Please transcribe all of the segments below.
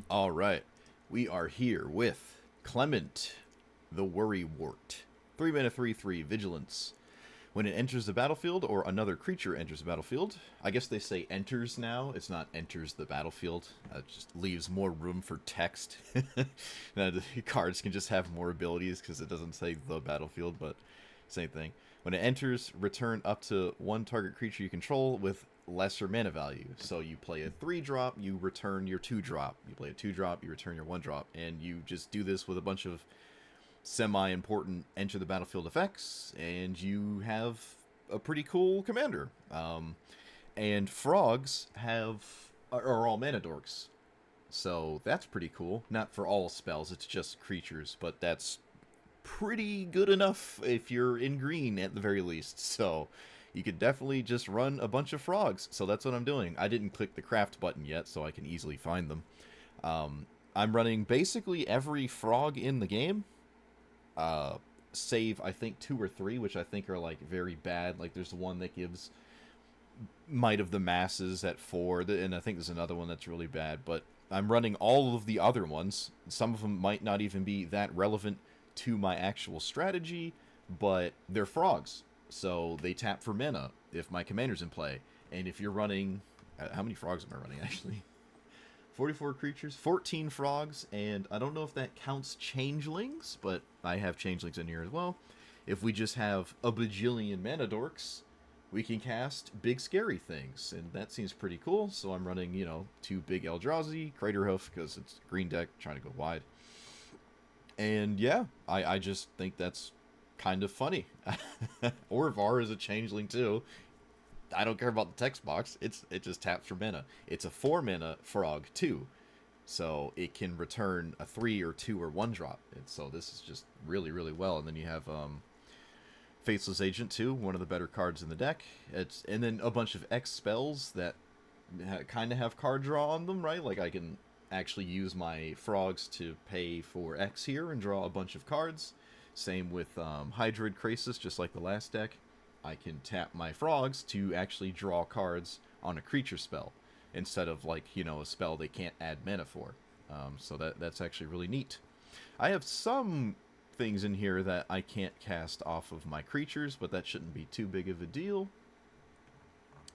All right, we are here with Clement, the Worrywort. 3 mana 3/3 Vigilance. When it enters the battlefield or another creature enters the battlefield, I guess they say enters now. It's not enters the battlefield. It just leaves more room for text. Now, the cards can just have more abilities because it doesn't say the battlefield, but same thing. When it enters, return up to one target creature you control with lesser mana value. So you play a 3-drop, you return your 2-drop. You play a 2-drop, you return your 1-drop. And you just do this with a bunch of semi-important enter the battlefield effects, and you have a pretty cool commander. And frogs are all mana dorks, so that's pretty cool. Not for all spells, it's just creatures, but that's pretty good enough if you're in green at the very least. So you could definitely just run a bunch of frogs. So that's what I'm doing. I didn't click the craft button yet, so I can easily find them. I'm running basically every frog in the game. Save I think 2 or 3, which I think are like very bad. Like there's one that gives Might of the Masses at 4, and I think there's another one that's really bad. But I'm running all of the other ones. Some of them might not even be that relevant to my actual strategy, but they're frogs, so they tap for mana if my commander's in play. And if you're running, how many frogs am I running actually? 44 creatures, 14 frogs, and I don't know if that counts changelings, but I have changelings in here as well. If we just have a bajillion mana dorks, we can cast big scary things, and that seems pretty cool. So I'm running, 2 big Eldrazi, Craterhoof, because it's a green deck, trying to go wide. And yeah, I just think that's kind of funny. Orvar is a changeling too. I don't care about the text box. It just taps for mana. It's a 4-mana frog too, so it can return a 3 or 2 or 1-drop. And so this is just really, really well. And then you have Faceless Agent too, one of the better cards in the deck. And then a bunch of X spells that kind of have card draw on them, right? Like I can actually use my frogs to pay for X here and draw a bunch of cards. Same with Hydroid Krasis, just like the last deck. I can tap my frogs to actually draw cards on a creature spell instead of like, a spell they can't add mana for. So that's actually really neat. I have some things in here that I can't cast off of my creatures, but that shouldn't be too big of a deal.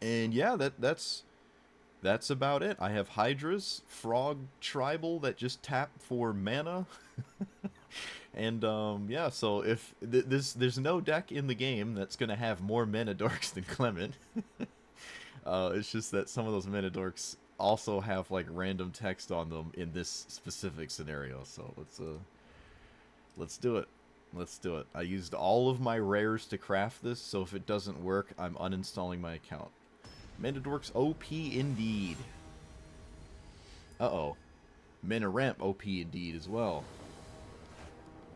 And yeah, that's about it. I have Hydras, Frog Tribal that just tap for mana. And yeah, so if there's no deck in the game that's gonna have more mana dorks than Clement. It's just that some of those mana dorks also have like random text on them in this specific scenario. So let's do it. Let's do it. I used all of my rares to craft this, so if it doesn't work, I'm uninstalling my account. Mana dorks OP indeed. Uh-oh. Mana ramp OP indeed as well.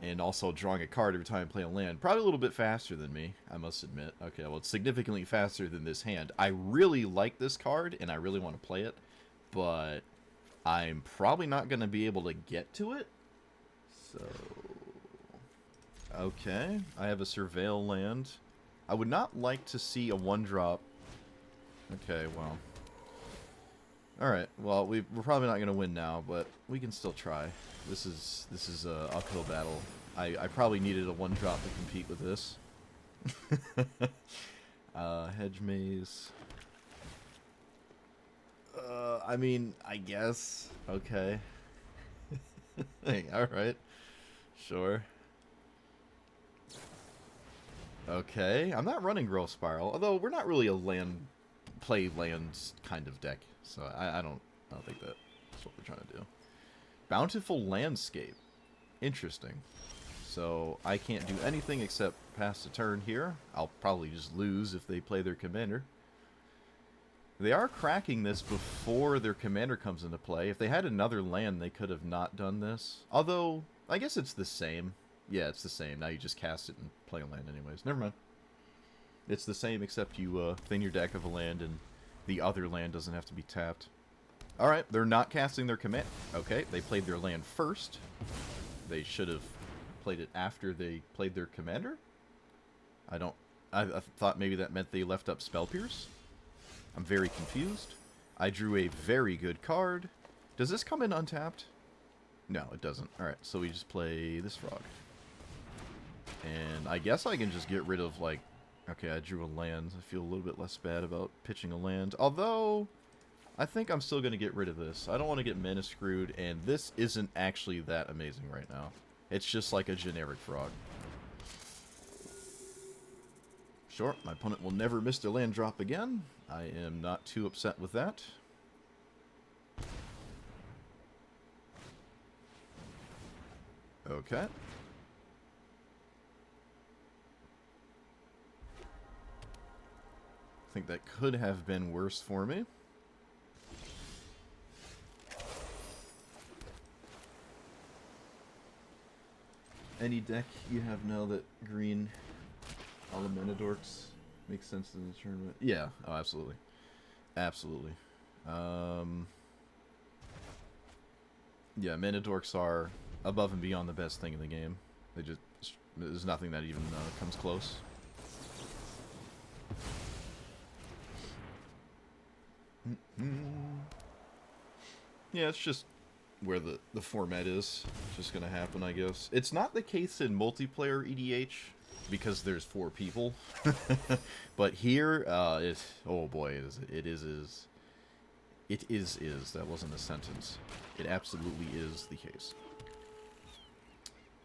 And also drawing a card every time I play a land. Probably a little bit faster than me, I must admit. Okay, well, it's significantly faster than this hand. I really like this card, and I really want to play it. But I'm probably not going to be able to get to it. So... okay, I have a Surveil land. I would not like to see a 1-drop. Okay, well... alright, well, we're probably not going to win now, but we can still try. This is a uphill battle. I probably needed a 1-drop to compete with this. Hedge Maze. I mean, I guess. Okay. Hey, alright. Sure. Okay, I'm not running Growth Spiral, although we're not really a play lands kind of deck, so I don't think that's what we're trying to do. Bountiful Landscape. Interesting. So I can't do anything except pass a turn here. I'll probably just lose if they play their commander. They are cracking this before their commander comes into play. If they had another land, they could have not done this. Although, I guess it's the same. Yeah, it's the same. Now you just cast it and play a land anyways. Never mind. It's the same except you thin your deck of a land and the other land doesn't have to be tapped. Alright, they're not casting their command. Okay, they played their land first. They should have played it after they played their commander? I thought maybe that meant they left up Spell Pierce. I'm very confused. I drew a very good card. Does this come in untapped? No, it doesn't. Alright, so we just play this frog. And I guess I can just get rid of, like... Okay, I drew a land. I feel a little bit less bad about pitching a land. Although, I think I'm still going to get rid of this. I don't want to get mana screwed, and this isn't actually that amazing right now. It's just like a generic frog. Sure, my opponent will never miss their land drop again. I am not too upset with that. Okay. I think that could have been worse for me. Any deck you have now that green Elementadorks makes sense in the tournament? Yeah, oh, absolutely. Absolutely. Yeah, Manadorks are above and beyond the best thing in the game. They just... There's nothing that even comes close. Yeah, it's just where the format is. It's just gonna happen, I guess. It's not the case in multiplayer EDH, because there's 4 people. But here, oh boy, it is. That wasn't a sentence. It absolutely is the case.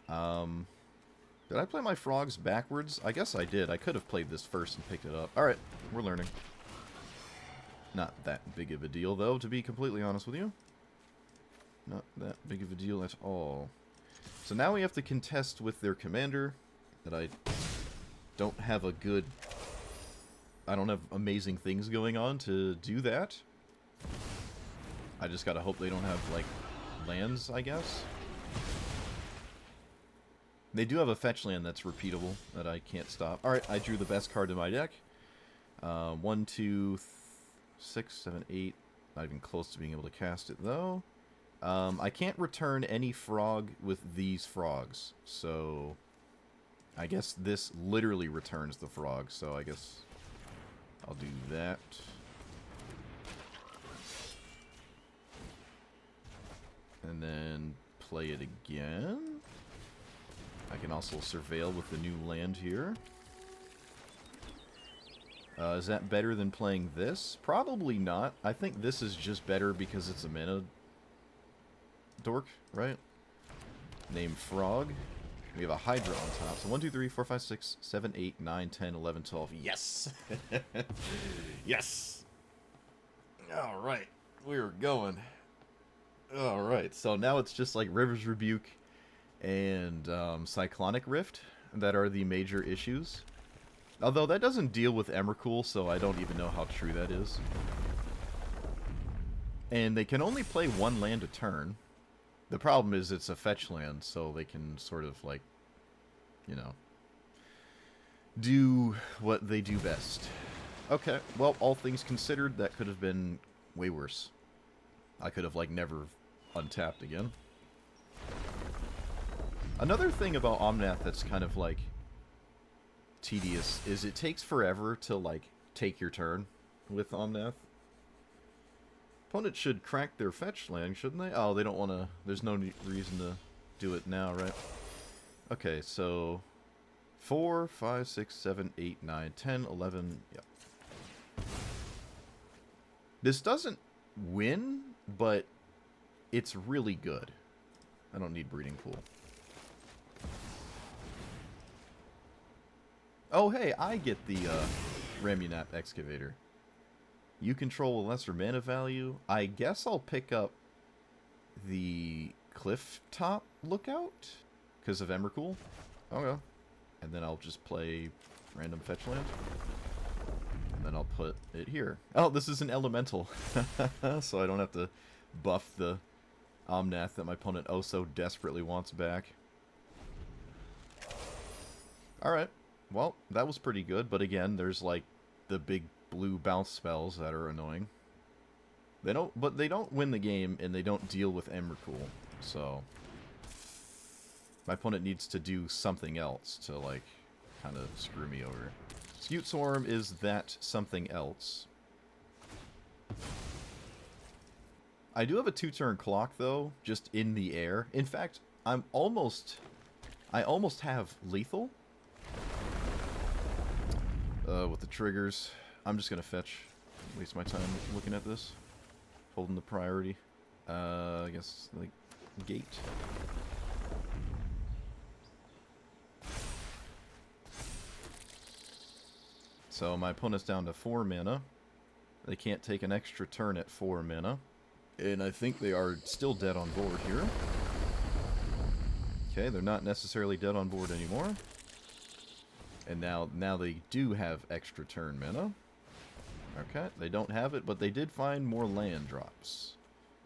Did I play my frogs backwards? I guess I did. I could have played this first and picked it up. Alright, we're learning. Not that big of a deal, though, to be completely honest with you. Not that big of a deal at all. So now we have to contest with their commander. That I don't have a good... I don't have amazing things going on to do that. I just gotta hope they don't have, like, lands, I guess. They do have a fetch land that's repeatable, that I can't stop. Alright, I drew the best card in my deck. 1, 2, 6, 7, 8. Not even close to being able to cast it, though. I can't return any frog with these frogs, so... I guess this literally returns the frog, so I guess I'll do that. And then play it again. I can also surveil with the new land here. Is that better than playing this? Probably not. I think this is just better because it's a mana dork, right? Name Frog. We have a Hydra on top. So 1, 2, 3, 4, 5, 6, 7, 8, 9, 10, 11, 12. Yes! Yes! Alright. We're going. Alright. So now it's just like River's Rebuke and Cyclonic Rift that are the major issues. Although that doesn't deal with Emrakul, so I don't even know how true that is. And they can only play 1 land a turn. The problem is it's a fetch land, so they can sort of, like, you know, do what they do best. Okay, well, all things considered, that could have been way worse. I could have, like, never untapped again. Another thing about Omnath that's kind of, like, tedious is it takes forever to, like, take your turn with Omnath. Opponent should crack their fetch land, shouldn't they? Oh, they don't want to... There's no reason to do it now, right? Okay, so... 4, 5, 6, 7, 8, 9, 10, 11... Yep. This doesn't win, but it's really good. I don't need Breeding Pool. Oh, hey, I get the Ramunap Excavator. You control a lesser mana value. I guess I'll pick up the Cliff Top Lookout because of Emrakul. Okay. And then I'll just play random fetch land. And then I'll put it here. Oh, this is an elemental. So I don't have to buff the Omnath that my opponent oh so desperately wants back. Alright. Well, that was pretty good. But again, there's like the big blue bounce spells that are annoying. But they don't win the game, and they don't deal with Emrakul. So my opponent needs to do something else to, like, kind of screw me over. Scute Swarm is that something else. I do have a 2-turn clock, though, just in the air. In fact, I almost have lethal. With the triggers. I'm just gonna fetch. Waste my time looking at this. Holding the priority. I guess, like, gate. So my opponent's down to 4 mana. They can't take an extra turn at 4 mana. And I think they are still dead on board here. Okay, they're not necessarily dead on board anymore. And now they do have extra turn mana. Okay, they don't have it, but they did find more land drops.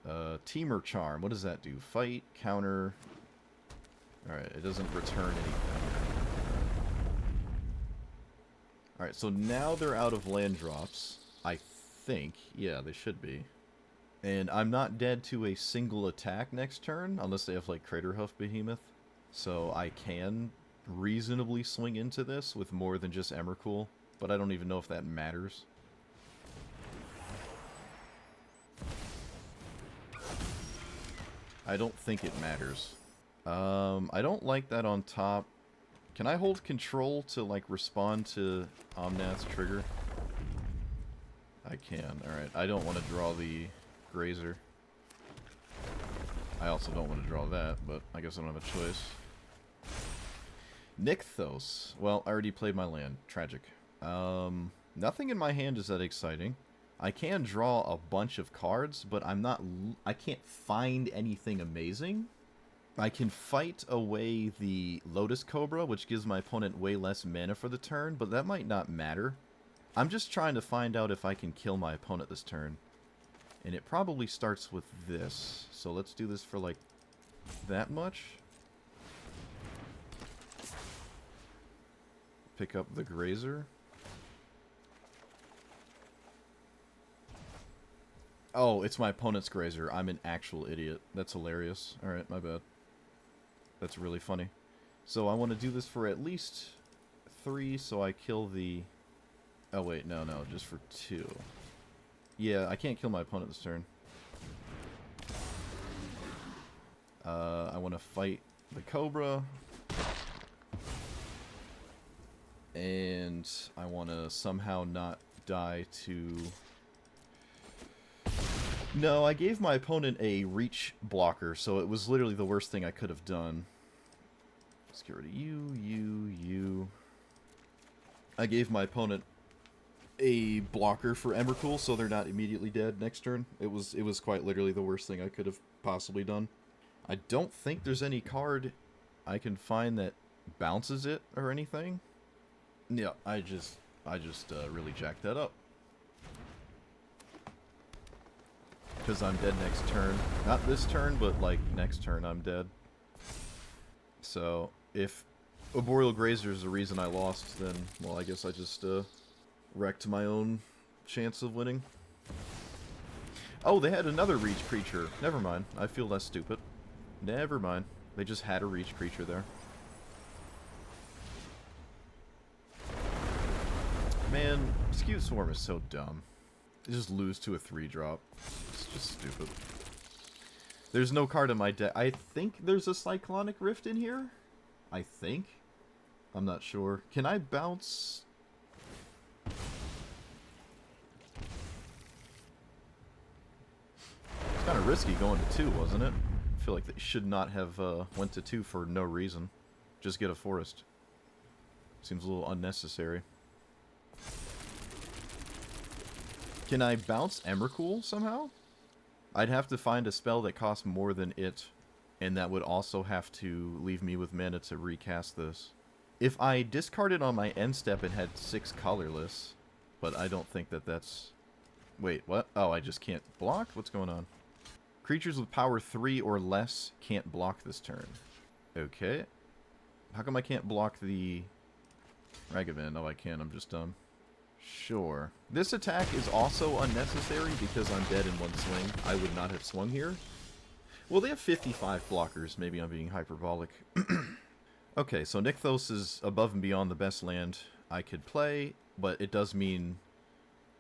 Teamer Charm, what does that do? Fight, counter... Alright, it doesn't return anything. Alright, so now they're out of land drops. I think. Yeah, they should be. And I'm not dead to a single attack next turn, unless they have, like, Craterhoof Behemoth. So I can reasonably swing into this with more than just Emrakul, but I don't even know if that matters. I don't think it matters. I don't like that on top. Can I hold control to, like, respond to Omnath's trigger? I can. Alright, I don't want to draw the Grazer. I also don't want to draw that, but I guess I don't have a choice. Nykthos. Well, I already played my land. Tragic. Nothing in my hand is that exciting. I can draw a bunch of cards, but I can't find anything amazing. I can fight away the Lotus Cobra, which gives my opponent way less mana for the turn, but that might not matter. I'm just trying to find out if I can kill my opponent this turn. And it probably starts with this. So let's do this for, like, that much. Pick up the Grazer. Oh, it's my opponent's Grazer. I'm an actual idiot. That's hilarious. Alright, my bad. That's really funny. So I want to do this for at least 3, so I kill the... Oh, wait, no, just for 2. Yeah, I can't kill my opponent this turn. I want to fight the Cobra. And I want to somehow not die to... No, I gave my opponent a reach blocker, so it was literally the worst thing I could have done. Let's get rid of you. I gave my opponent a blocker for Emrakul, so they're not immediately dead next turn. It was quite literally the worst thing I could have possibly done. I don't think there's any card I can find that bounces it or anything. Yeah, I just really jacked that up. Because I'm dead next turn. Not this turn, but, like, next turn I'm dead. So, if Arboreal Grazer is the reason I lost, then, well, I guess I just, wrecked my own chance of winning. Oh, they had another reach creature. Never mind. I feel less stupid. Never mind. They just had a reach creature there. Man, Skewed Swarm is so dumb. They just lose to a 3-drop. It's just stupid. There's no card in my deck. I think there's a Cyclonic Rift in here? I think? I'm not sure. Can I bounce... It's kind of risky going to 2, wasn't it? I feel like they should not have went to 2 for no reason. Just get a forest. Seems a little unnecessary. Can I bounce Emrakul somehow? I'd have to find a spell that costs more than it, and that would also have to leave me with mana to recast this. If I discarded on my end step, it had 6 colorless, but I don't think that that's... Wait, what? Oh, I just can't block? What's going on? Creatures with power 3 or less can't block this turn. Okay. How come I can't block the Ragavan? Oh, I can. I'm just dumb. Sure. This attack is also unnecessary because I'm dead in one swing. I would not have swung here. Well, they have 55 blockers. Maybe I'm being hyperbolic. Okay, so Nykthos is above and beyond the best land I could play, but it does mean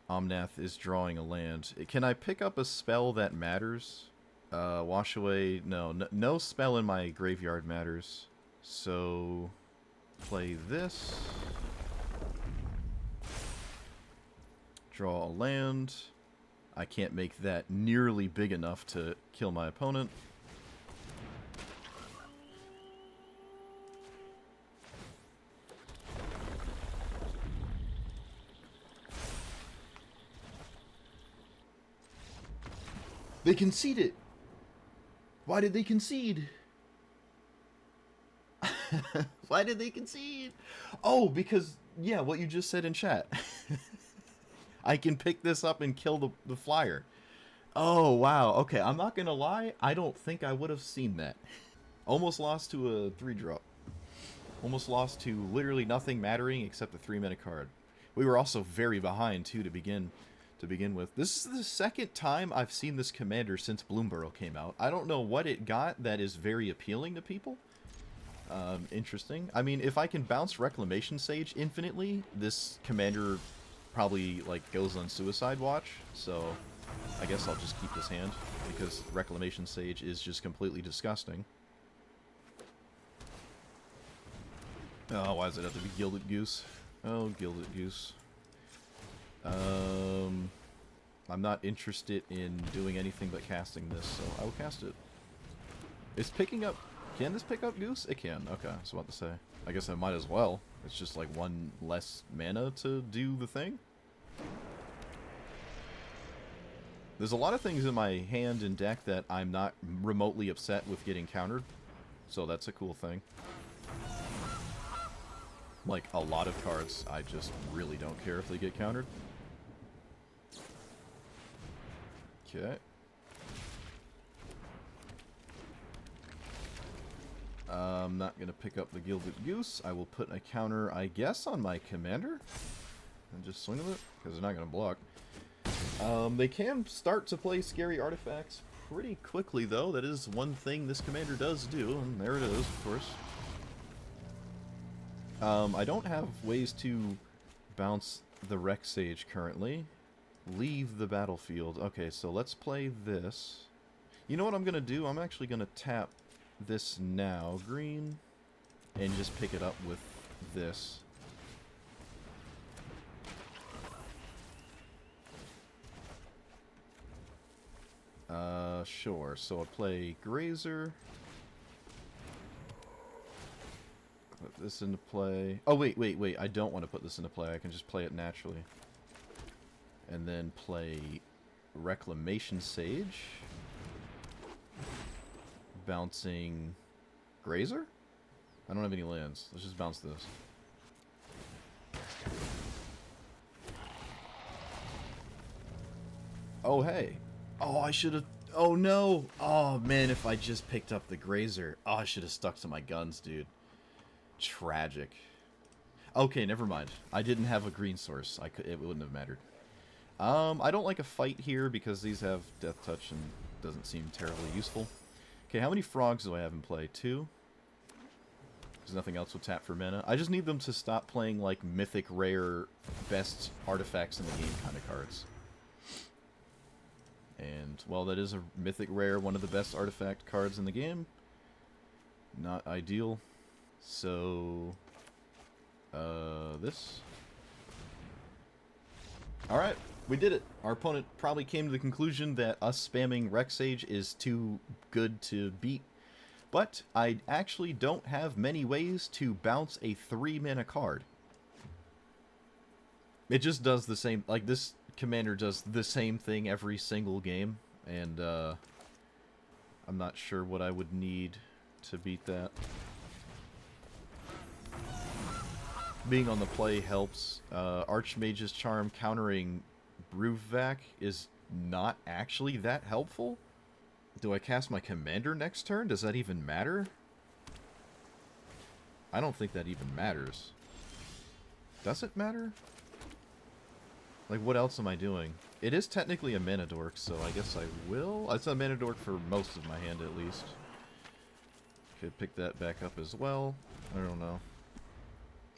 Omnath is drawing a land. Can I pick up a spell that matters? Wash away... No spell in my graveyard matters. So... play this. Draw a land. I can't make that nearly big enough to kill my opponent. They conceded! Why did they concede? Why did they concede? Oh, because, yeah, what you just said in chat. I can pick this up and kill the flyer. Oh, wow. Okay, I'm not going to lie. I don't think I would have seen that. Almost lost to a 3-drop. Almost lost to literally nothing mattering except a 3-mana card. We were also very behind, too, to begin with. This is the second time I've seen this commander since Bloomburrow came out. I don't know what it got that is very appealing to people. Interesting. I mean, if I can bounce Reclamation Sage infinitely, this commander probably, like, goes on suicide watch, so I guess I'll just keep this hand, because Reclamation Sage is just completely disgusting. Oh, why does it have to be Gilded Goose? Oh, Gilded Goose. I'm not interested in doing anything but casting this, so I will cast it. It's picking up... Can this pick up Goose? It can. Okay, I was about to say. I guess I might as well. It's just like one less mana to do the thing. There's a lot of things in my hand and deck that I'm not remotely upset with getting countered. So that's a cool thing. Like, a lot of cards, I just really don't care if they get countered. Okay. I'm not going to pick up the Gilded Goose. I will put a counter, I guess, on my commander. And just swing with it, because they're not going to block. They can start to play scary artifacts pretty quickly, though. That is one thing this commander does do, and there it is, of course. I don't have ways to bounce the Rec Sage currently. Leave the battlefield. Okay, so let's play this. You know what I'm going to do? I'm actually going to tap this now, green, and just pick it up with this. Sure. So I'll play Grazer. Put this into play. Oh, wait. I don't want to put this into play. I can just play it naturally. And then play Reclamation Sage. Bouncing Grazer? I don't have any lands. Let's just bounce this. Oh, hey. Oh, I should have... Oh, no. Oh, man, if I just picked up the Grazer. Oh, I should have stuck to my guns, dude. Tragic. Okay, never mind. I didn't have a green source. It wouldn't have mattered. I don't like a fight here because these have Death Touch and doesn't seem terribly useful. Okay, how many frogs do I have in play? 2? There's nothing else with tap for mana. I just need them to stop playing, like, mythic, rare, best artifacts in the game kind of cards. And, well, that is a mythic rare, one of the best artifact cards in the game. Not ideal. So, this. Alright, we did it. Our opponent probably came to the conclusion that us spamming Rec Sage is too good to beat. But I actually don't have many ways to bounce a 3-mana card. It just does the same, like, this commander does the same thing every single game, and I'm not sure what I would need to beat that. Being on the play helps. Archmage's Charm countering Brewvac is not actually that helpful. Do I cast my commander next turn? Does that even matter? I don't think that even matters. Does it matter? Like, what else am I doing? It is technically a mana dork, so I guess I will. It's a mana dork for most of my hand, at least. Could pick that back up as well. I don't know.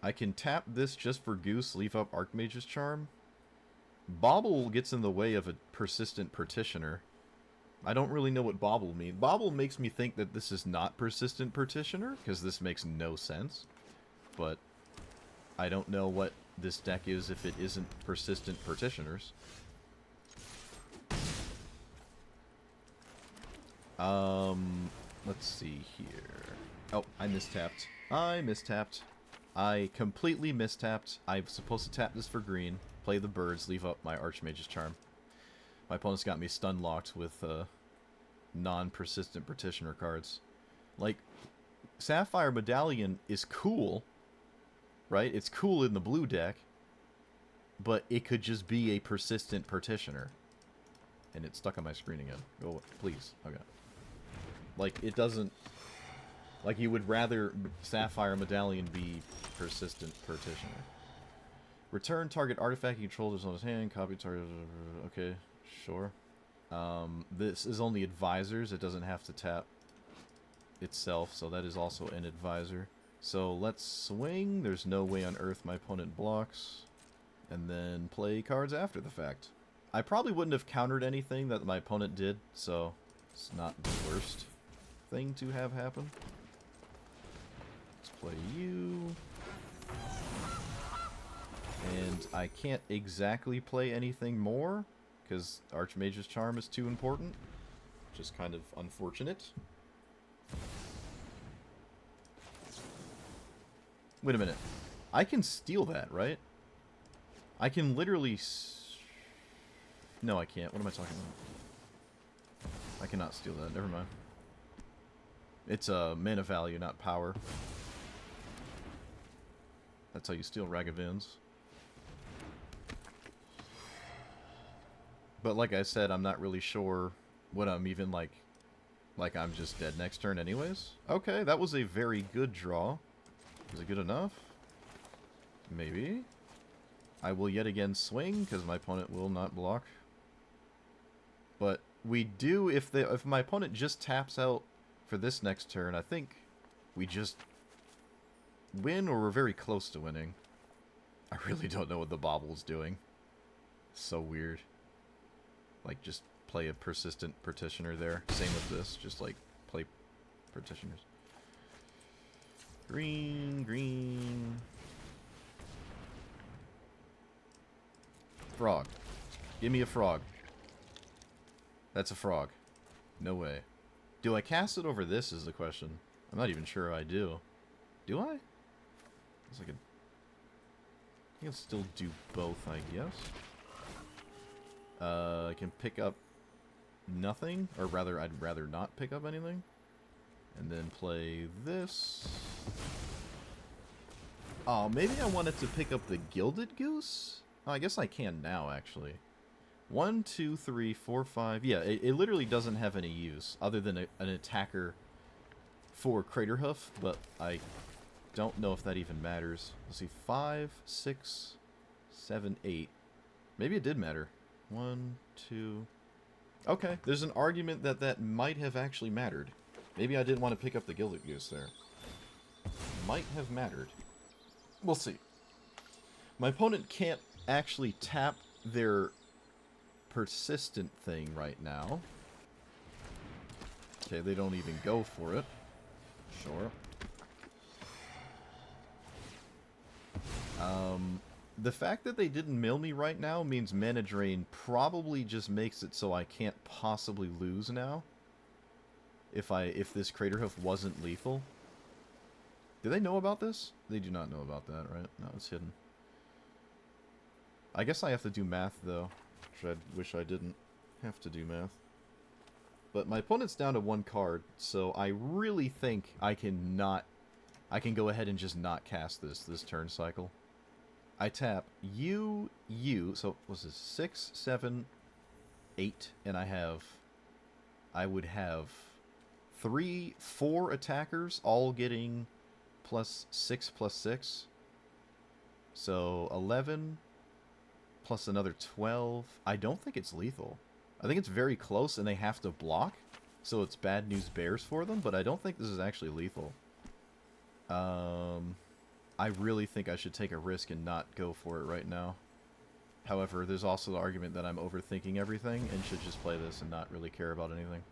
I can tap this just for Goose, leave up Archmage's Charm. Bobble gets in the way of a persistent petitioner. I don't really know what Bobble means. Bobble makes me think that this is not persistent petitioner, because this makes no sense. But I don't know what this deck is if it isn't persistent petitioners. Let's see here. Oh, I mistapped. I completely mistapped. I'm supposed to tap this for green, play the birds, leave up my Archmage's Charm. My opponent's got me stun locked with non-persistent petitioner cards. Like, Sapphire Medallion is cool, right? It's cool in the blue deck, but it could just be a persistent petitioner. And it's stuck on my screen again. Go, please. Okay. Like, it doesn't... Like, you would rather Sapphire Medallion be persistent petitioner. Return target artifact he controls on his hand. Copy target... Okay, sure. This is only advisors. It doesn't have to tap itself, so that is also an advisor. So let's swing. There's no way on earth my opponent blocks. And then play cards after the fact. I probably wouldn't have countered anything that my opponent did, so it's not the worst thing to have happen. Let's play you. And I can't exactly play anything more, because Archmage's Charm is too important. Which is kind of unfortunate. Wait a minute. I can steal that, right? I can literally... No, I can't. What am I talking about? I cannot steal that. Never mind. It's a mana value, not power. That's how you steal Ragavins. But like I said, I'm not really sure what I'm even like I'm just dead next turn anyways. Okay, that was a very good draw. Was it good enough? Maybe. I will yet again swing, because my opponent will not block. But we do, if my opponent just taps out for this next turn, I think we just win, or we're very close to winning. I really don't know what the Bobble's doing. So weird. Like, just play a persistent petitioner there. Same with this, just like play petitioners. Green, green. Frog. Give me a frog. That's a frog. No way. Do I cast it over this is the question. I'm not even sure I do. Do I? It's like I can still do both, I guess. I can pick up nothing, or rather, I'd rather not pick up anything. And then play this. Oh, maybe I wanted to pick up the Gilded Goose? Oh, I guess I can now, actually. 1, 2, 3, 4, 5. Yeah, it literally doesn't have any use, other than an attacker for Craterhoof, but I don't know if that even matters. Let's see, 5, 6, 7, 8. Maybe it did matter. 1, 2... Okay, there's an argument that that might have actually mattered. Maybe I didn't want to pick up the Gilded Goose there. Might have mattered. We'll see. My opponent can't actually tap their persistent thing right now. Okay, they don't even go for it. Sure. The fact that they didn't mill me right now means Mana Drain probably just makes it so I can't possibly lose now. If this Craterhoof wasn't lethal. Do they know about this? They do not know about that, right? No, it's hidden. I guess I have to do math, though. Which I wish I didn't have to do math. But my opponent's down to 1 card, so I really think I can go ahead and just not cast this turn cycle. I tap U, so what's this? 6, 7, 8, and I would have 3, 4 attackers, all getting +6/+6. So 11 plus another 12. I don't think it's lethal. I think it's very close, and they have to block, so it's bad news bears for them, but I don't think this is actually lethal. I really think I should take a risk and not go for it right now. However, there's also the argument that I'm overthinking everything and should just play this and not really care about anything.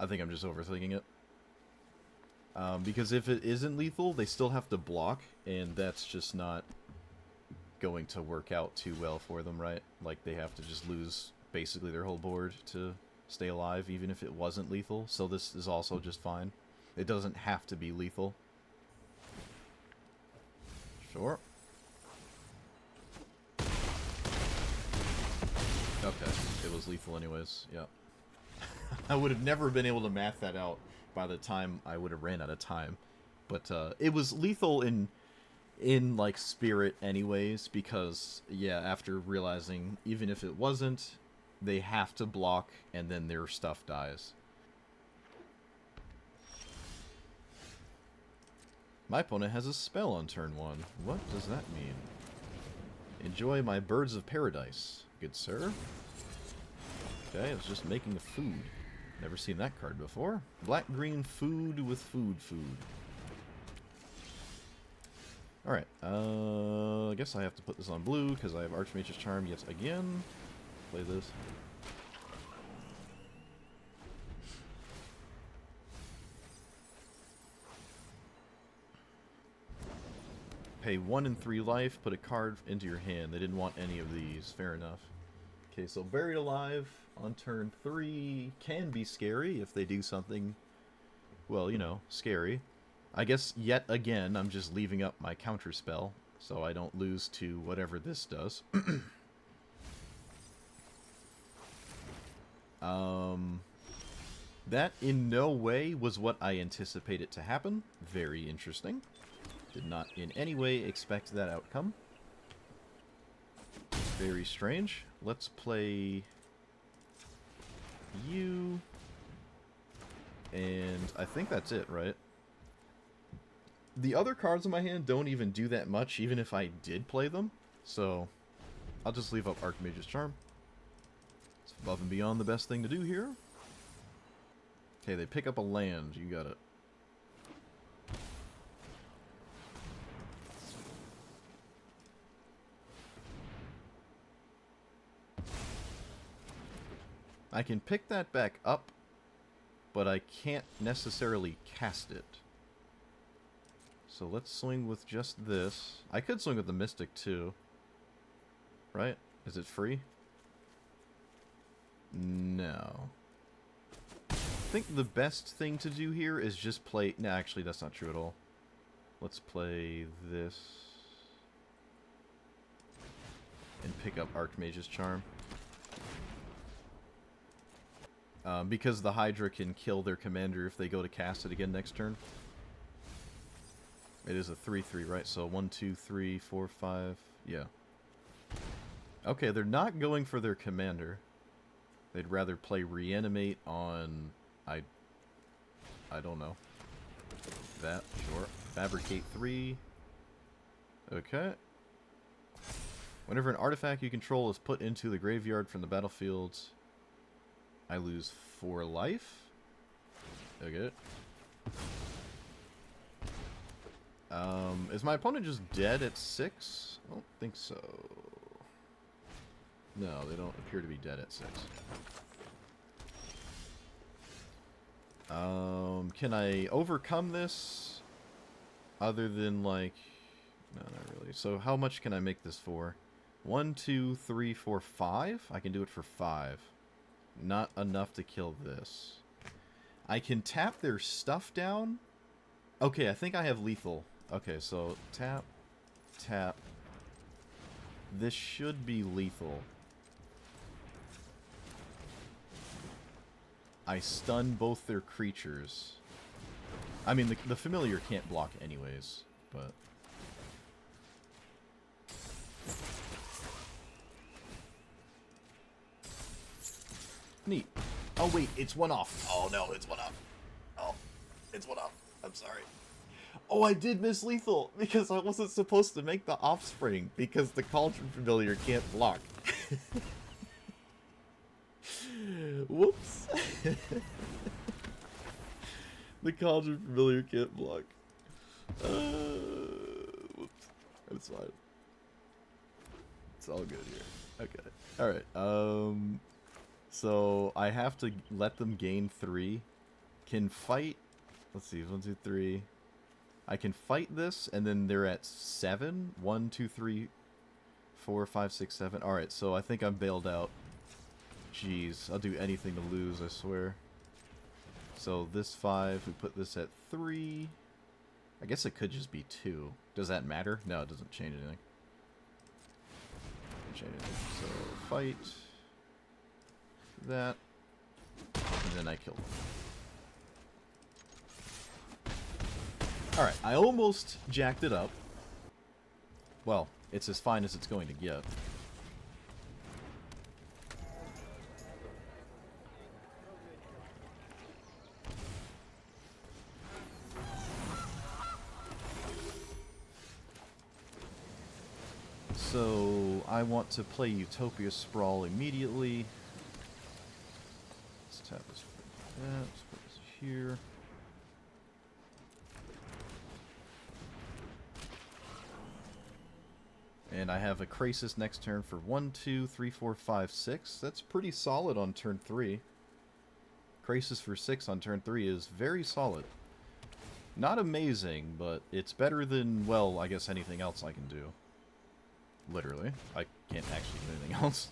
I think I'm just overthinking it. Because if it isn't lethal, they still have to block, and that's just not going to work out too well for them, right? Like, they have to just lose basically their whole board to stay alive, even if it wasn't lethal. So this is also just fine. It doesn't have to be lethal. Sure. Okay, it was lethal anyways, yeah. I would have never been able to math that out by the time I would have ran out of time. But it was lethal in like spirit anyways, because yeah, after realizing even if it wasn't, they have to block and then their stuff dies. My opponent has a spell on turn 1. What does that mean? Enjoy my birds of paradise, good sir. Okay, I was just making a food. Never seen that card before. Black-green food with food. Alright, I guess I have to put this on blue because I have Archmage's Charm yet again. Play this. Pay 1 and 3 life, put a card into your hand. They didn't want any of these. Fair enough. Okay, so Buried Alive on turn 3 can be scary if they do something, well, you know, scary. I guess, yet again, I'm just leaving up my Counterspell, so I don't lose to whatever this does. That in no way was what I anticipated to happen. Very interesting. Did not in any way expect that outcome. Very strange. Let's play you. And I think that's it, right? The other cards in my hand don't even do that much, even if I did play them. So, I'll just leave up Archmage's Charm. It's above and beyond the best thing to do here. Okay, they pick up a land. You got it. I can pick that back up, but I can't necessarily cast it. So let's swing with just this. I could swing with the Mystic too. Right? Is it free? No. I think the best thing to do here is just play... No, actually that's not true at all. Let's play this. And pick up Archmage's Charm. Because the Hydra can kill their commander if they go to cast it again next turn. It is a 3/3, right? So 1, 2, 3, 4, 5. Yeah. Okay, they're not going for their commander. They'd rather play Reanimate on... I don't know. That, sure. Fabricate 3. Okay. Whenever an artifact you control is put into the graveyard from the battlefield, I lose 4 life. Okay. Is my opponent just dead at 6? I don't think so. No, they don't appear to be dead at 6. Can I overcome this? Other than, like... No, not really. So how much can I make this for? 1, 2, 3, 4, 5? I can do it for 5. Not enough to kill this. I can tap their stuff down. Okay, I think I have lethal. Okay, so tap, tap. This should be lethal. I stun both their creatures. I mean, the familiar can't block anyways, but... Neat. Oh, wait, it's 1 off. Oh, no, it's 1 off. Oh, it's 1 off. I'm sorry. Oh, I did miss lethal because I wasn't supposed to make the offspring because the Cauldron Familiar can't block. Whoops. The Conjure Familiar can't block. Whoops. That's fine. It's all good here. Okay. Alright, so I have to let them gain 3. Can fight... Let's see, 1, 2, 3... I can fight this, and then they're at 7. 1, 2, 3, 4, 5, 6, 7. Alright, so I think I'm bailed out. Jeez, I'll do anything to lose, I swear. So this 5, we put this at 3. I guess it could just be 2. Does that matter? No, it doesn't change anything. So, fight. That. And then I kill them. Alright, I almost jacked it up. Well, it's as fine as it's going to get. So, I want to play Utopia Sprawl immediately. Let's tap this for that. Let's put this here. And I have a Krasis next turn for 1, 2, 3, 4, 5, 6. That's pretty solid on turn 3. Krasis for 6 on turn 3 is very solid. Not amazing, but it's better than, well, I guess anything else I can do. Literally. I can't actually do anything else.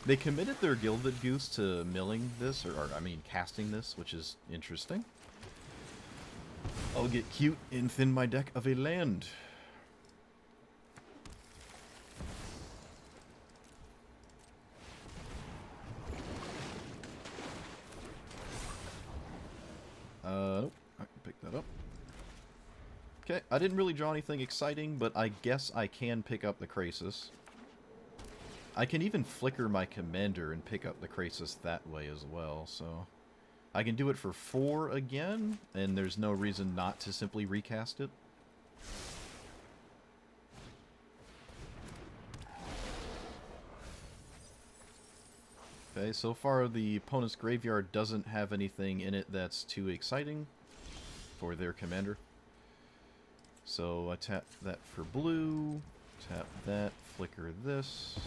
They committed their Gilded Goose to milling this, or I mean casting this, which is interesting. I'll get cute and thin my deck of a land. Nope. I can pick that up. Okay, I didn't really draw anything exciting, but I guess I can pick up the Krasis. I can even flicker my commander and pick up the Krasis that way as well, so... I can do it for 4 again, and there's no reason not to simply recast it. Okay, so far the opponent's graveyard doesn't have anything in it that's too exciting for their commander. So I tap that for blue, tap that, flicker this.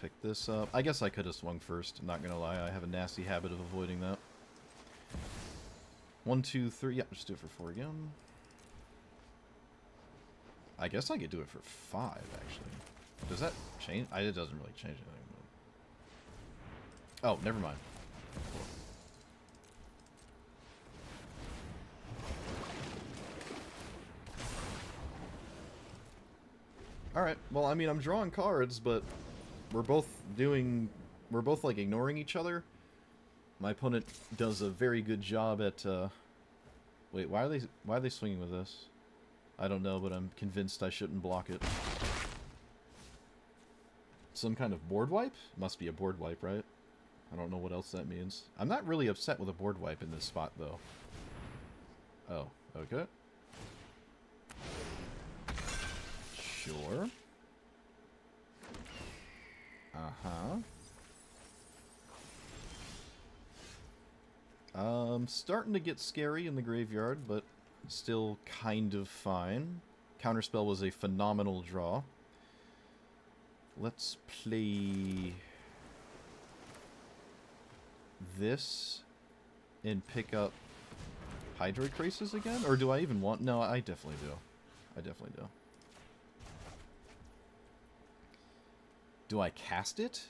Pick this up. I guess I could have swung first, I'm not gonna lie, I have a nasty habit of avoiding that. 1, 2, 3, yeah, just do it for 4 again. I guess I could do it for 5, actually. Does that change? It doesn't really change anything. But... Oh, never mind. Alright, well, I mean, I'm drawing cards, but we're both like, ignoring each other. My opponent does a very good job at, Wait, why are they swinging with this? I don't know, but I'm convinced I shouldn't block it. Some kind of board wipe? Must be a board wipe, right? I don't know what else that means. I'm not really upset with a board wipe in this spot, though. Oh, okay. Sure. Starting to get scary in the graveyard, but still kind of fine. Counterspell was a phenomenal draw. Let's play this and pick up Hydroid Krasis again? Or do I even want... No, I definitely do. I definitely do. Do I cast it?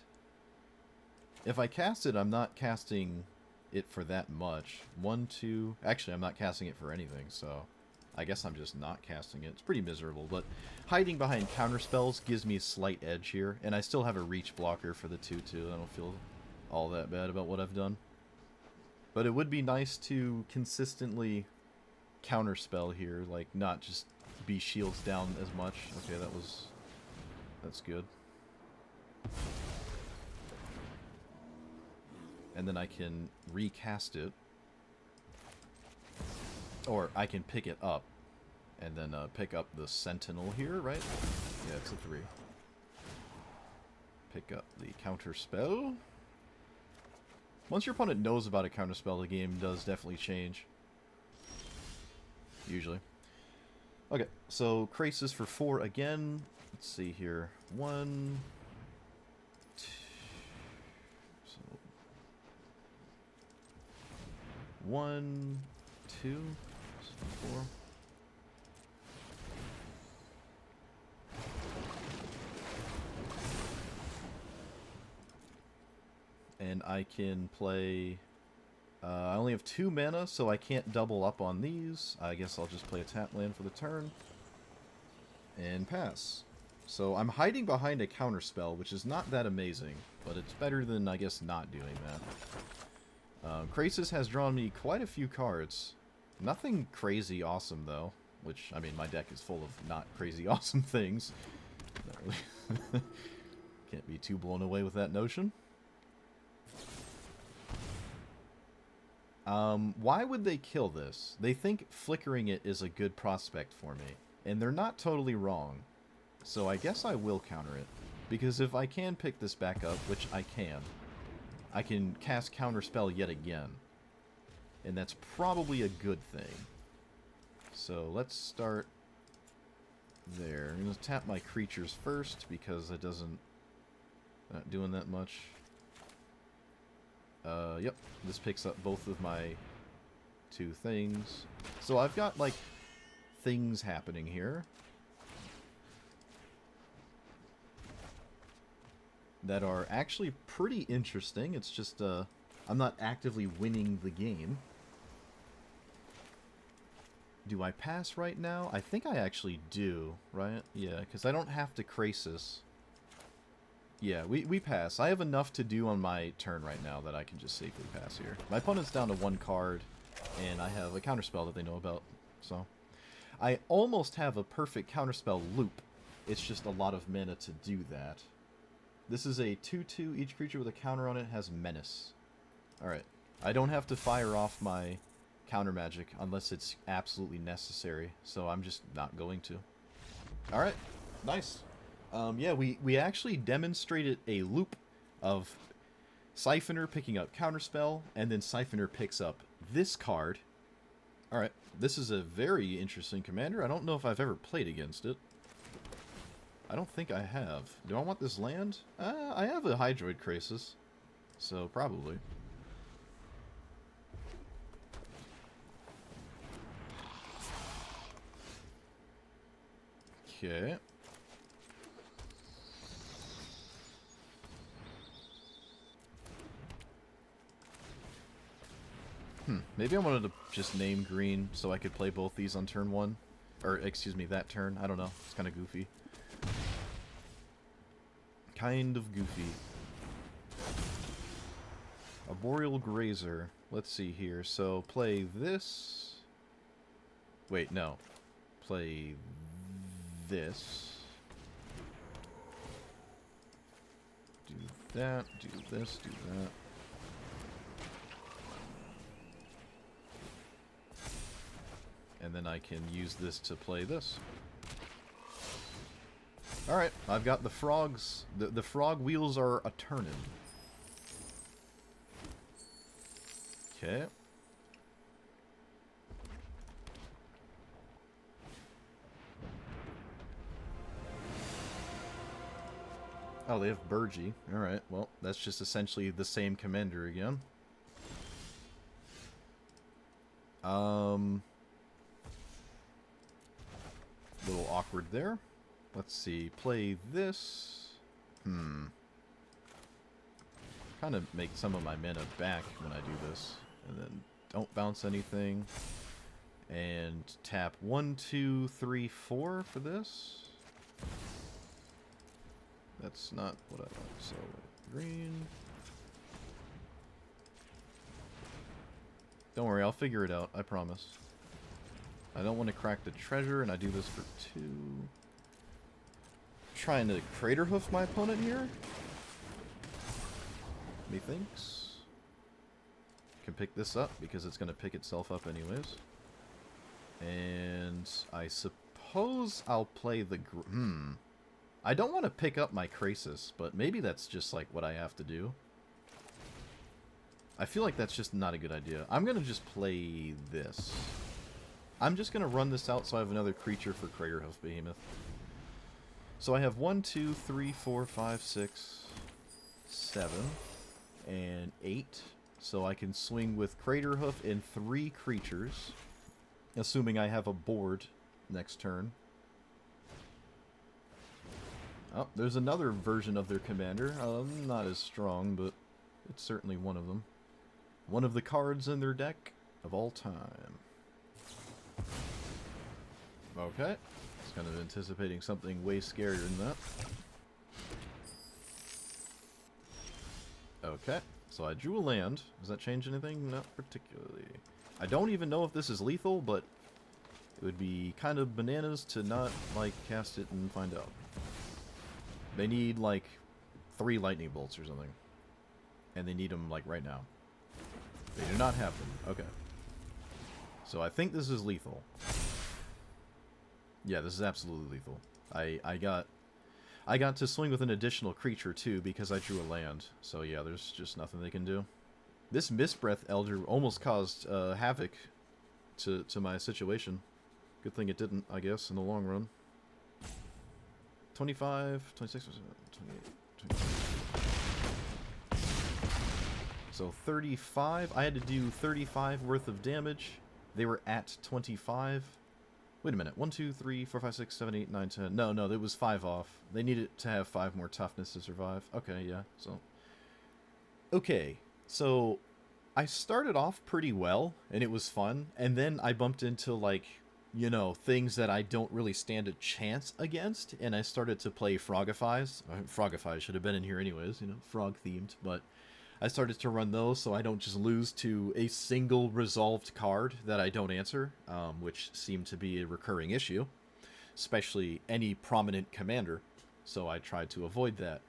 If I cast it, I'm not casting it for that much. 1, 2... Actually, I'm not casting it for anything, so... I guess I'm just not casting it. It's pretty miserable, but hiding behind counterspells gives me a slight edge here, and I still have a reach blocker for the 2-2. I don't feel all that bad about what I've done. But it would be nice to consistently counterspell here, like not just be shields down as much. Okay, that's good. And then I can recast it. Or I can pick it up. And then pick up the Sentinel here, right? Yeah, it's a 3. Pick up the Counterspell. Once your opponent knows about a counterspell, the game does definitely change. Usually. Okay, so Krasis for 4 again. Let's see here. 1, 2... So 1, 2, 4... And I can play... I only have 2 mana, so I can't double up on these. I guess I'll just play a tap land for the turn. And pass. So I'm hiding behind a counterspell, which is not that amazing. But it's better than, I guess, not doing that. Krasis has drawn me quite a few cards. Nothing crazy awesome, though. Which, I mean, my deck is full of not crazy awesome things. Can't be too blown away with that notion. Why would they kill this? They think flickering it is a good prospect for me. And they're not totally wrong. So I guess I will counter it. Because if I can pick this back up, which I can cast Counterspell yet again. And that's probably a good thing. So let's start there. I'm going to tap my creatures first because it doesn't... Not doing that much. Yep, this picks up both of my 2 things. So I've got, like, things happening here that are actually pretty interesting. It's just, I'm not actively winning the game. Do I pass right now? I think I actually do, right? Yeah, because I don't have to Krasis. Yeah, we pass. I have enough to do on my turn right now that I can just safely pass here. My opponent's down to 1 card, and I have a counterspell that they know about, so... I almost have a perfect counterspell loop. It's just a lot of mana to do that. This is a 2/2. Each creature with a counter on it has menace. Alright. I don't have to fire off my counter magic unless it's absolutely necessary, so I'm just not going to. Alright. Nice. Yeah, we actually demonstrated a loop of Siphoner picking up Counterspell, and then Siphoner picks up this card. Alright, this is a very interesting commander. I don't know if I've ever played against it. I don't think I have. Do I want this land? I have a Hydroid Krasis, so probably. Okay. Maybe I wanted to just name green so I could play both these on turn 1. Or, excuse me, that turn. I don't know. It's kind of goofy. Kind of goofy. Arboreal Grazer. Let's see here. So, play this. Wait, no. Play this. Do that. Do this. Do that. And then I can use this to play this. Alright, I've got the frogs. The frog wheels are a-turnin'. Okay. Oh, they have Burgee. Alright, well, that's just essentially the same commander again. Little awkward there. Let's see. Play this. Kind of make some of my mana back when I do this. And then don't bounce anything. And tap 1, 2, 3, 4 for this. That's not what I want. So, green. Don't worry, I'll figure it out. I promise. I don't want to crack the treasure, and I do this for 2. Trying to Crater Hoof my opponent here. Methinks. Can pick this up, because it's going to pick itself up anyways. And I suppose I'll play the... I don't want to pick up my Krasis, but maybe that's just like what I have to do. I feel like that's just not a good idea. I'm going to just play this. I'm just going to run this out so I have another creature for Craterhoof Behemoth. So I have 1, 2, 3, 4, 5, 6, 7, and 8. So I can swing with Craterhoof and 3 creatures, assuming I have a board next turn. Oh, there's another version of their commander. Not as strong, but it's certainly one of them. One of the cards in their deck of all time. Okay. I was kind of anticipating something way scarier than that. Okay. So I drew a land. Does that change anything? Not particularly. I don't even know if this is lethal, but it would be kind of bananas to not, like, cast it and find out. They need, like, 3 lightning bolts or something. And they need them, like, right now. They do not have them. Okay. So I think this is lethal. Yeah, this is absolutely lethal. I got to swing with an additional creature, too, because I drew a land. So, yeah, there's just nothing they can do. This Mistbreath Elder almost caused havoc to my situation. Good thing it didn't, I guess, in the long run. 25, 26, 28, 29. So 35. I had to do 35 worth of damage. They were at 25. Wait a minute. 1, 2, 3, 4, 5, 6, 7, 8, 9, 10. No, it was 5 off. They needed to have 5 more toughness to survive. Okay, yeah. So, okay. So, I started off pretty well, and it was fun. And then I bumped into, like, you know, things that I don't really stand a chance against. And I started to play Frogifies. Frogifies should have been in here anyways, you know, frog-themed. But I started to run those so I don't just lose to a single resolved card that I don't answer, which seemed to be a recurring issue, especially any prominent commander, so I tried to avoid that.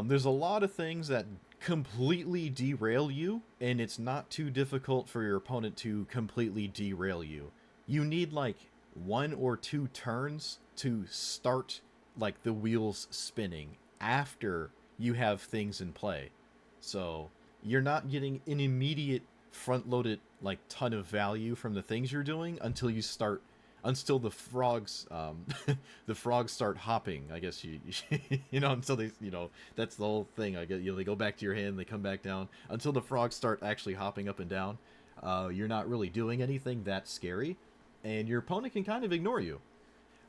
There's a lot of things that completely derail you, and it's not too difficult for your opponent to completely derail you. You need, like, 1 or 2 turns to start, like, the wheels spinning after you have things in play. So you're not getting an immediate front-loaded, like, ton of value from the things you're doing until the frogs, the frogs start hopping. I guess you know, until they, you know, that's the whole thing. I guess, you know, they go back to your hand, they come back down until the frogs start actually hopping up and down. You're not really doing anything that scary, and your opponent can kind of ignore you.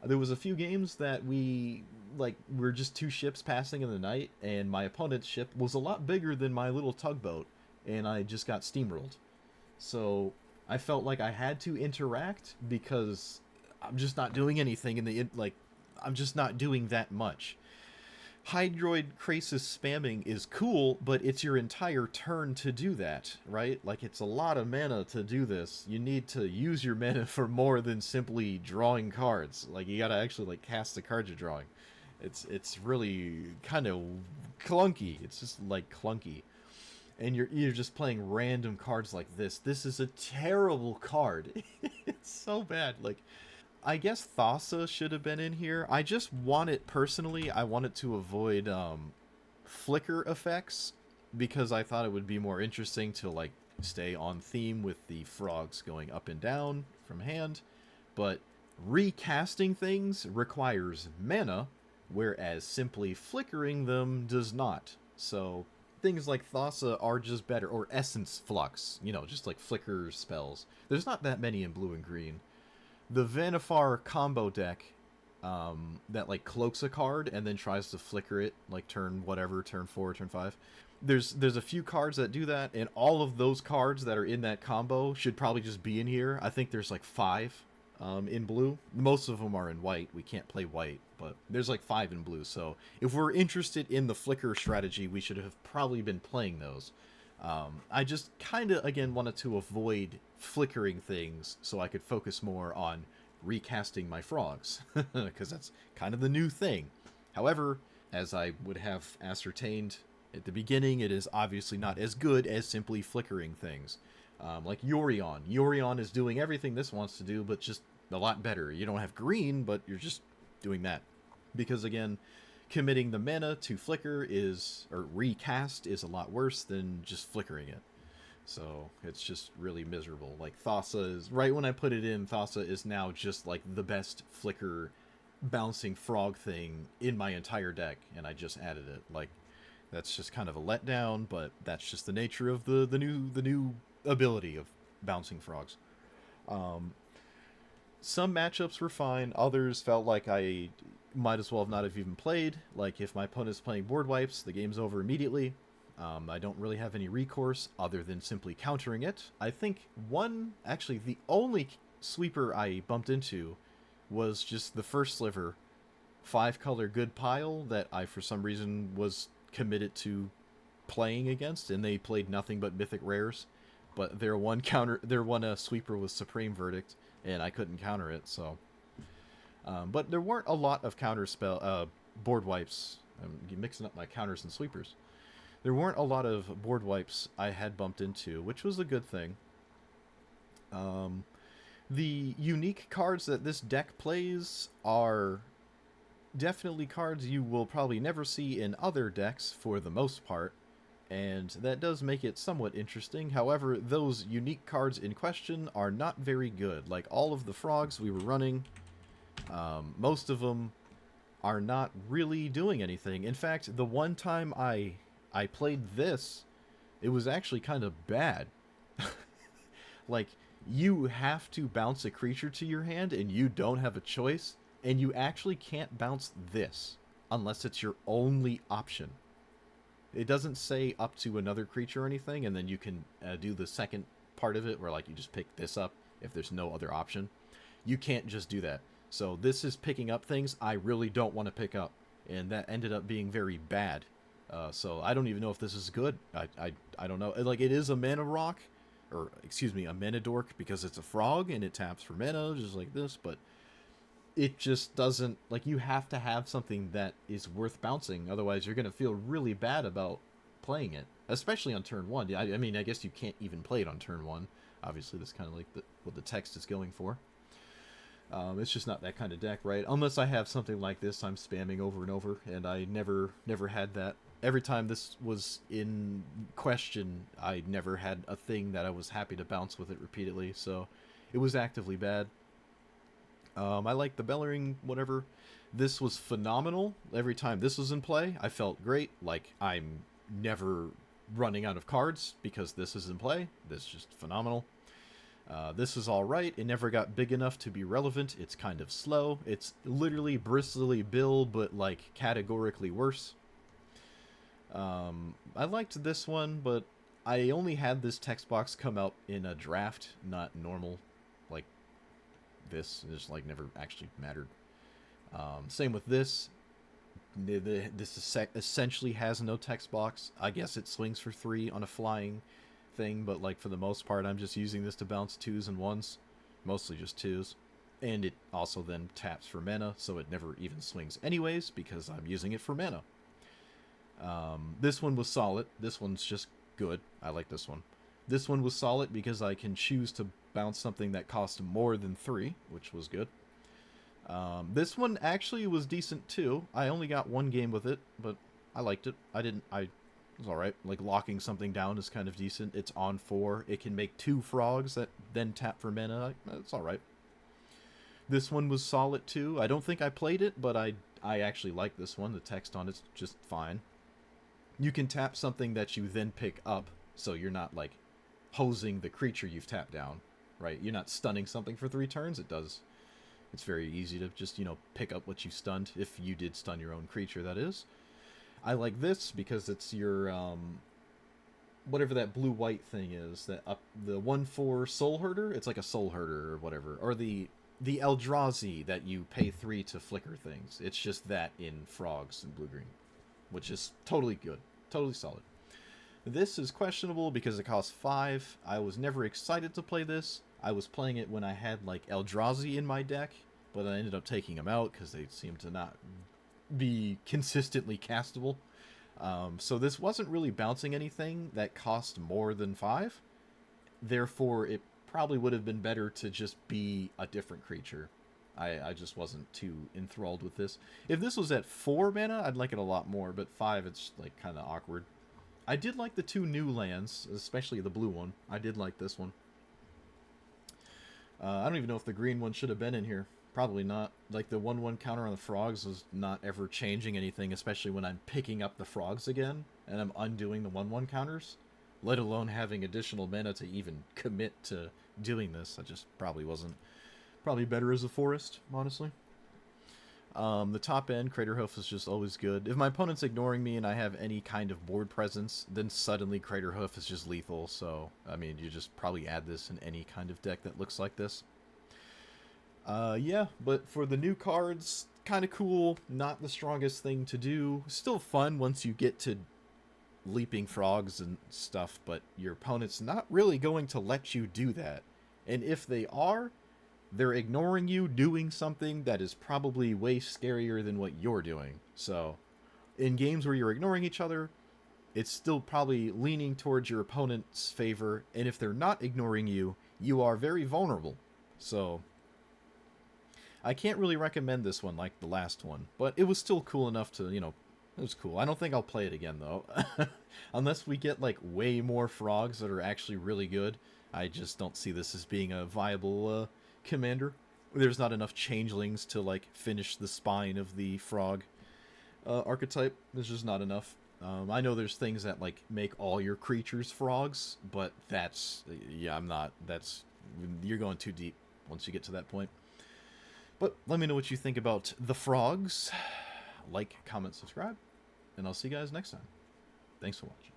There was a few games that we're just 2 ships passing in the night, and my opponent's ship was a lot bigger than my little tugboat, and I just got steamrolled. So I felt like I had to interact because I'm just not doing anything I'm just not doing that much. Hydroid Krasis spamming is cool, but it's your entire turn to do that, right? Like, it's a lot of mana to do this. You need to use your mana for more than simply drawing cards. Like, you gotta actually, like, cast the cards you're drawing. It's really kind of clunky. It's just, like, clunky. And you're just playing random cards like this. This is a terrible card. It's so bad. Like, I guess Thassa should have been in here. I just want it, personally, I wanted to avoid flicker effects, because I thought it would be more interesting to, like, stay on theme with the frogs going up and down from hand. But recasting things requires mana, whereas simply flickering them does not. So things like Thassa are just better, or Essence Flux, you know, just like flicker spells. There's not that many in blue and green. The Vanifar combo deck that, like, cloaks a card and then tries to flicker it, like, turn 4, turn 5. There's a few cards that do that, and all of those cards that are in that combo should probably just be in here. I think there's, like, 5 in blue. Most of them are in white. We can't play white, but there's, like, 5 in blue. So if we're interested in the flicker strategy, we should have probably been playing those. I just kind of, again, wanted to avoid flickering things so I could focus more on recasting my frogs, because that's kind of the new thing. However, as I would have ascertained at the beginning, it is obviously not as good as simply flickering things. Like Yorion. Yorion is doing everything this wants to do, but just a lot better. You don't have green, but you're just doing that. Because, again, committing the mana to flicker or recast is a lot worse than just flickering it. So it's just really miserable. Like Thassa is right when I put it in. Thassa is now just like the best flicker bouncing frog thing in my entire deck, and I just added it. Like that's just kind of a letdown, but that's just the nature of the new ability of bouncing frogs. Um, some matchups were fine. Others felt like I might as well not have even played. Like if my opponent's playing board wipes, the game's over immediately. I don't really have any recourse other than simply countering it. I think actually the only sweeper I bumped into was just the first sliver, 5-color good pile that I for some reason was committed to playing against, and they played nothing but mythic rares. But their one sweeper was Supreme Verdict, and I couldn't counter it. So, but there weren't a lot of counterspell board wipes. I'm mixing up my counters and sweepers. There weren't a lot of board wipes I had bumped into, which was a good thing. The unique cards that this deck plays are definitely cards you will probably never see in other decks for the most part, and that does make it somewhat interesting. However, those unique cards in question are not very good. Like all of the frogs we were running, most of them are not really doing anything. In fact, the one time I played this, it was actually kind of bad. Like, you have to bounce a creature to your hand and you don't have a choice, and you actually can't bounce this unless it's your only option. It doesn't say up to another creature or anything, and then you can do the second part of it where like you just pick this up if there's no other option. You can't just do that. So this is picking up things I really don't want to pick up, and that ended up being very bad. So I don't even know if this is good. I don't know. Like, it is a mana rock, or excuse me, a mana dork, because it's a frog and it taps for mana just like this, but it just doesn't, like, you have to have something that is worth bouncing, otherwise you're going to feel really bad about playing it, especially on turn 1. I mean, I guess you can't even play it on turn 1. Obviously, that's kind of like what the text is going for. It's just not that kind of deck, right? Unless I have something like this I'm spamming over and over, and I never had that. Every time this was in question, I never had a thing that I was happy to bounce with it repeatedly, so it was actively bad. I like the Bellering, whatever. This was phenomenal. Every time this was in play, I felt great. Like, I'm never running out of cards because this is in play. This is just phenomenal. This is alright. It never got big enough to be relevant. It's kind of slow. It's literally Bristly Bill, but, like, categorically worse. I liked this one, but I only had this text box come out in a draft, not normal. Like, this just, like, never actually mattered. Same with this. This essentially has no text box. I guess it swings for 3 on a flying thing, but, like, for the most part, I'm just using this to bounce 2s and 1s. Mostly just 2s. And it also then taps for mana, so it never even swings anyways, because I'm using it for mana. This one was solid. This one's just good. I like this one. This one was solid because I can choose to bounce something that costs more than 3, which was good. This one actually was decent too. I only got 1 game with it, but I liked it. It was alright. Like, locking something down is kind of decent. It's on 4. It can make 2 frogs that then tap for mana. It's alright. This one was solid too. I don't think I played it, but I actually like this one. The text on it's just fine. You can tap something that you then pick up, so you're not, like, hosing the creature you've tapped down, right? You're not stunning something for 3 turns. It's very easy to just, pick up what you stunned, if you did stun your own creature, that is. I like this because it's your, whatever that blue-white thing is, the 1/4 Soul Herder. It's like a Soul Herder or whatever. Or the Eldrazi that you pay 3 to flicker things. It's just that in frogs and blue-green, which is totally good. Totally solid. This is questionable because it costs 5. I was never excited to play this. I was playing it when I had, like, Eldrazi in my deck, but I ended up taking them out because they seem to not be consistently castable. So this wasn't really bouncing anything that cost more than 5. Therefore, it probably would have been better to just be a different creature. I just wasn't too enthralled with this. If this was at 4 mana, I'd like it a lot more, but 5, it's, like, kind of awkward. I did like the 2 new lands, especially the blue one. I did like this one. I don't even know if the green one should have been in here. Probably not. Like, the 1/1 counter on the frogs is not ever changing anything, especially when I'm picking up the frogs again, and I'm undoing the 1/1 counters, let alone having additional mana to even commit to doing this. I just probably wasn't... Probably better as a forest, honestly. The top end, Craterhoof, is just always good. If my opponent's ignoring me and I have any kind of board presence, then suddenly Craterhoof is just lethal, so, I mean, you just probably add this in any kind of deck that looks like this. Yeah, but for the new cards, kind of cool, not the strongest thing to do. Still fun once you get to leaping frogs and stuff, but your opponent's not really going to let you do that. And if they are, they're ignoring you doing something that is probably way scarier than what you're doing. So, in games where you're ignoring each other, it's still probably leaning towards your opponent's favor, and if they're not ignoring you, you are very vulnerable. So, I can't really recommend this one like the last one, but it was still cool enough to, you know, it was cool. I don't think I'll play it again, though. Unless we get, like, way more frogs that are actually really good, I just don't see this as being a viable, commander. There's not enough changelings to, like, finish the spine of the frog archetype. There's just not enough. I know there's things that, like, make all your creatures frogs, but that's... Yeah, I'm not... That's... You're going too deep once you get to that point. But let me know what you think about the frogs. Like, comment, subscribe, and I'll see you guys next time. Thanks for watching.